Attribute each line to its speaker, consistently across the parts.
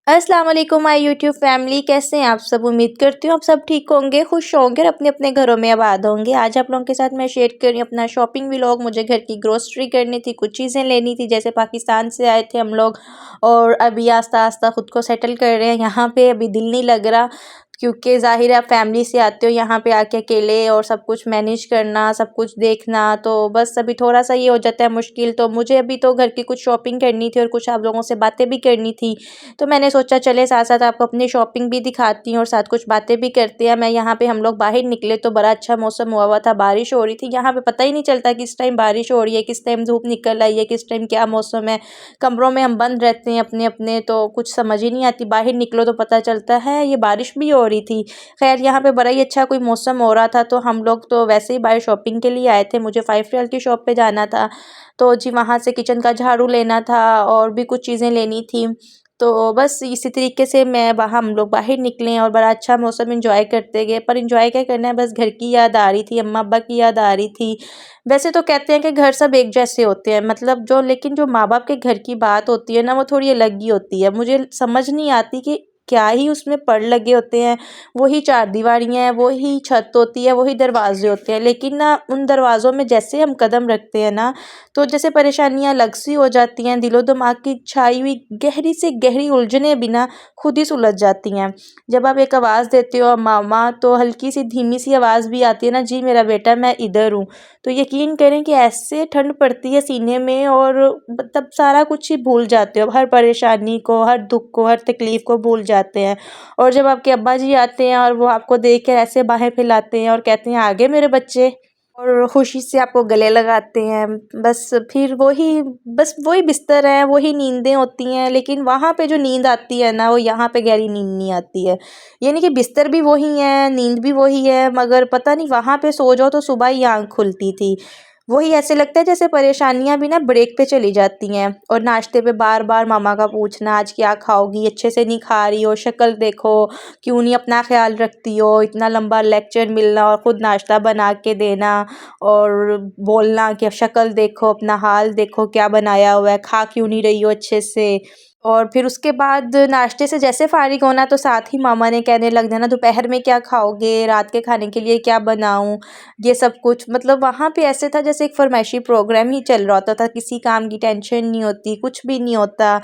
Speaker 1: अस्सलाम वालेकुम my YouTube family, कैसे हैं आप सब। उम्मीद करती हूँ आप सब ठीक होंगे, खुश होंगे और अपने अपने घरों में आबाद होंगे। आज आप लोगों के साथ मैं शेयर कर रही हूँ अपना शॉपिंग व्लॉग। मुझे घर की ग्रोसरी करनी थी, कुछ चीज़ें लेनी थी। जैसे पाकिस्तान से आए थे हम लोग और अभी आस्ता आस्ता ख़ुद को सेटल कर रहे हैं यहाँ पे। अभी दिल नहीं लग रहा क्योंकि ज़ाहिर है आप फैमिली से आते हो यहाँ पे आके अकेले और सब कुछ मैनेज करना, सब कुछ देखना, तो बस अभी थोड़ा सा ये हो जाता है मुश्किल। तो मुझे अभी तो घर की कुछ शॉपिंग करनी थी और कुछ आप लोगों से बातें भी करनी थी। तो मैंने सोचा चले साथ साथ आपको अपनी शॉपिंग भी दिखाती हूँ और साथ कुछ बातें भी करते हैं। मैं यहाँ पे हम लोग बाहर निकले तो बड़ा अच्छा मौसम हुआ था, बारिश हो रही थी। यहाँ पे पता ही नहीं चलता किस टाइम बारिश हो रही है, किस टाइम धूप निकल आई है, किस टाइम क्या मौसम है। कमरों में हम बंद रहते हैं अपने अपने, तो कुछ समझ ही नहीं आती। बाहर निकलो तो पता चलता है ये बारिश भी हो रही थी। खैर यहाँ पे बड़ा ही अच्छा कोई मौसम हो रहा था, तो हम लोग तो वैसे ही बाहर शॉपिंग के लिए आए थे। मुझे 5 रियाल की शॉप पे जाना था, तो जी वहाँ से किचन का झाड़ू लेना था और भी कुछ चीज़ें लेनी थी। तो बस इसी तरीके से हम लोग बाहर निकले और बड़ा अच्छा मौसम एंजॉय करते गए। पर एंजॉय क्या करना है, बस घर की याद आ रही थी, अम्मा अब्बा की याद आ रही थी। वैसे तो कहते हैं कि घर सब एक जैसे होते हैं, मतलब जो लेकिन जो माँ बाप के घर की बात होती है ना, वो थोड़ी अलग ही होती है। मुझे समझ नहीं आती कि क्या ही उसमें पड़ लगे होते हैं। वही चारदीवारियाँ हैं, वही छत होती है, वही दरवाजे होते हैं, लेकिन ना उन दरवाज़ों में जैसे हम कदम रखते हैं ना, तो जैसे परेशानियाँ अलग सी हो जाती हैं। दिलो दिमाग की छाई हुई गहरी से गहरी उलझनें भी ना खुद ही सुलझ जाती हैं। जब आप एक आवाज़ देते हो मामा, तो हल्की सी धीमी सी आवाज़ भी आती है ना, जी मेरा बेटा मैं इधर हूँ, तो यकीन करें कि ऐसे ठंड पड़ती है सीने में और मतलब सारा कुछ ही भूल जाते हो। हर परेशानी को, हर दुख को, हर तकलीफ़ को भूल जाते हैं। और जब आपके अब्बा जी आते हैं और वो आपको देख कर ऐसे बाहें फैलाते हैं और कहते हैं आगे मेरे बच्चे, और खुशी से आपको गले लगाते हैं। बस वही बिस्तर है, वही नींदें होती हैं, लेकिन वहाँ पे जो नींद आती है ना, वो यहाँ पे गहरी नींद नहीं आती है। ये नहीं कि बिस्तर भी वही है, नींद भी वही है, मगर पता नहीं वहाँ पे सो जाओ तो सुबह ही आँख खुलती थी। वही ऐसे लगता है जैसे परेशानियाँ भी ना ब्रेक पे चली जाती हैं। और नाश्ते पे बार-बार मामा का पूछना, आज क्या खाओगी? अच्छे से नहीं खा रही हो, शक्ल देखो, क्यों नहीं अपना ख़्याल रखती हो? इतना लंबा लेक्चर मिलना और खुद नाश्ता बना के देना और बोलना कि शक्ल देखो, अपना हाल देखो, क्या बनाया हुआ है, खा क्यों नहीं रही हो अच्छे से। और फिर उसके बाद नाश्ते से जैसे फ़ारिग होना, तो साथ ही मामा ने कहने लग जाना, दोपहर में क्या खाओगे? रात के खाने के लिए क्या बनाऊँ? ये सब कुछ मतलब वहाँ पे ऐसे था जैसे एक फ़रमाइशी प्रोग्राम ही चल रहा होता था। किसी काम की टेंशन नहीं होती, कुछ भी नहीं होता।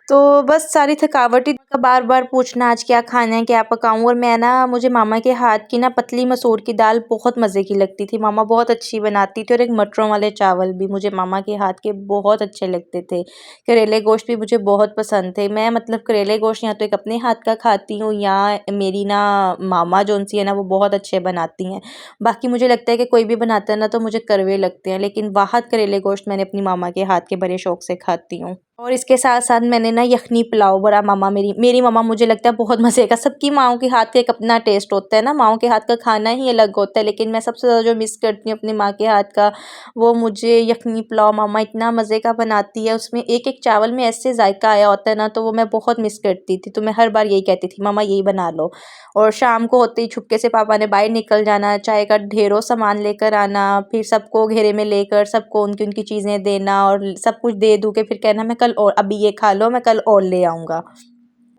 Speaker 1: तो बस सारी थकावट ही का बार-बार पूछना, आज क्या खाना है, क्या पकाऊँ? और मैं ना मुझे मामा के हाथ की ना पतली मसूर की दाल बहुत मज़े की लगती थी। मामा बहुत अच्छी बनाती थी और एक मटरों वाले चावल भी मुझे मामा के हाथ के बहुत अच्छे लगते थे। करेले गोश्त भी मुझे बहुत पसंद थे। मैं मतलब करेले गोश्त या तो एक अपने हाथ का खाती हूँ या मेरी ना मामा जौन-सी है ना, वो बहुत अच्छे बनाती हैं। बाकी मुझे लगता है कि कोई भी बनाता है ना, तो मुझे कड़वे लगते हैं, लेकिन वाहद करेले गोश्त मैंने अपनी मामा के हाथ के बड़े शौक से खाती हूँ। और इसके साथ-साथ मैंने ना यखनी पुलाव बड़ा मामा मेरी मामा मुझे लगता है बहुत मज़े का। सबकी माँओं के हाथ का एक अपना टेस्ट होता है ना, माँओं के हाथ का खाना ही अलग होता है, लेकिन मैं सबसे ज़्यादा जो मिस करती हूँ अपनी माँ के हाथ का, वो मुझे यखनी पुलाव मामा इतना मज़े का बनाती है। उसमें एक-एक चावल में ऐसे जायका आया होता है ना, तो वो मैं बहुत मिस करती थी। तो मैं हर बार यही कहती थी, मामा यही बना लो। और शाम को होते ही छुपके से पापा ने बाहर निकल जाना, चाय का ढेरों सामान लेकर आना, फिर सबको घेरे में लेकर सबको उनकी-उनकी चीज़ें देना और सब कुछ दे दूँ के फिर कहना मैं कल और अभी ये खा लो, मैं कल और ले आऊँगा।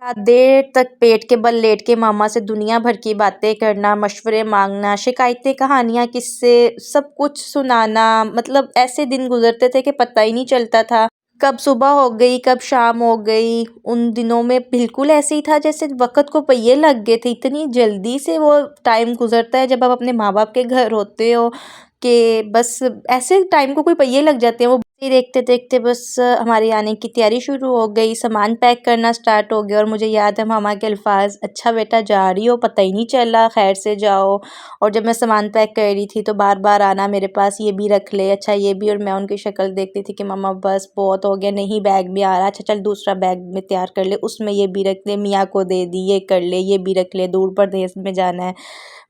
Speaker 1: रात देर तक पेट के बल लेट के मामा से दुनिया भर की बातें करना, मशवरे माँगना, शिकायतें, कहानियाँ, किस्से सब कुछ सुनाना, मतलब ऐसे दिन गुज़रते थे कि पता ही नहीं चलता था। कब सुबह हो गई, कब शाम हो गई। उन दिनों में बिल्कुल ऐसे ही था जैसे वक़्त को पहिये लग गए थे। इतनी जल्दी से वो टाइम गुज़रता है जब आप अपने माँ-बाप के घर होते हो कि बस ऐसे टाइम को कोई पहिये लग जाते हैं। वो देखते-देखते बस हमारे आने की तैयारी शुरू हो गई, सामान पैक करना स्टार्ट हो गया और मुझे याद है मामा के अल्फ़ाज़, "अच्छा बेटा जा रही हो, पता ही नहीं चला, खैर से जाओ।" और जब मैं सामान पैक कर रही थी तो बार-बार आना मेरे पास, "ये भी रख ले, अच्छा ये भी।" और मैं उनकी शक्ल देखती थी कि मम्मा बस बहुत हो गया, नहीं बैग में आ रहा, अच्छा चल दूसरा बैग में तैयार कर ले, उसमें ये भी रख ले, मियाँ को दे दी, ये कर ले, ये भी रख ले, दूर परदेस में जाना है।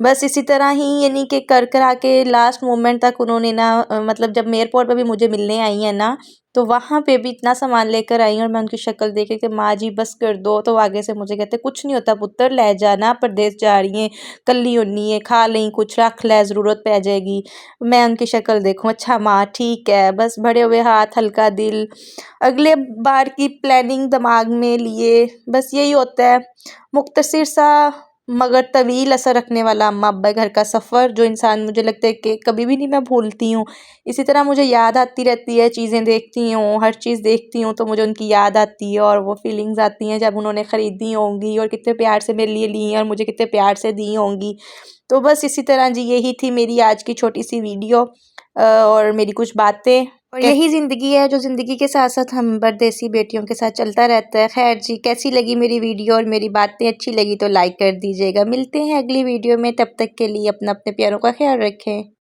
Speaker 1: बस इसी तरह ही यानी कि कर कर आके लास्ट मोमेंट तक उन्होंने ना मतलब जब एयरपोर्ट पे भी मुझे मिलने आई आई हैं ना, तो वहाँ पे भी इतना सामान लेकर आई हूँ और मैं उनकी शक्ल देख रही थी, माँ जी बस कर दो। तो आगे से मुझे कहते कुछ नहीं होता पुत्तर, ले जाना, परदेस जा रही हैं, कल्ली होनी है, खा लें कुछ, रख ले, ज़रूरत पै जाएगी। मैं उनकी शक्ल देखूँ, अच्छा माँ ठीक है, बस बढ़े हुए हाथ, हल्का दिल, अगले बार की प्लानिंग दिमाग में लिए, बस यही होता है। मुख्तसर सा मगर तवील असर रखने वाला अम्मा अब्बा घर का सफ़र, जो इंसान मुझे लगता है कि कभी भी नहीं मैं भूलती हूँ। इसी तरह मुझे याद आती रहती है, चीज़ें देखती हूँ, हर चीज़ देखती हूँ तो मुझे उनकी याद आती है और वो फीलिंग्स आती हैं जब उन्होंने ख़रीदी होंगी और कितने प्यार से मेरे लिए ली हैं और मुझे कितने प्यार से दी होंगी। तो बस इसी तरह जी, यही थी मेरी आज की छोटी सी वीडियो और मेरी कुछ बातें, और यही ज़िंदगी है जो ज़िंदगी के साथ साथ हम परदेसी बेटियों के साथ चलता रहता है। खैर जी, कैसी लगी मेरी वीडियो और मेरी बातें अच्छी लगी तो लाइक कर दीजिएगा। मिलते हैं अगली वीडियो में, तब तक के लिए अपना अपने प्यारों का ख्याल रखें।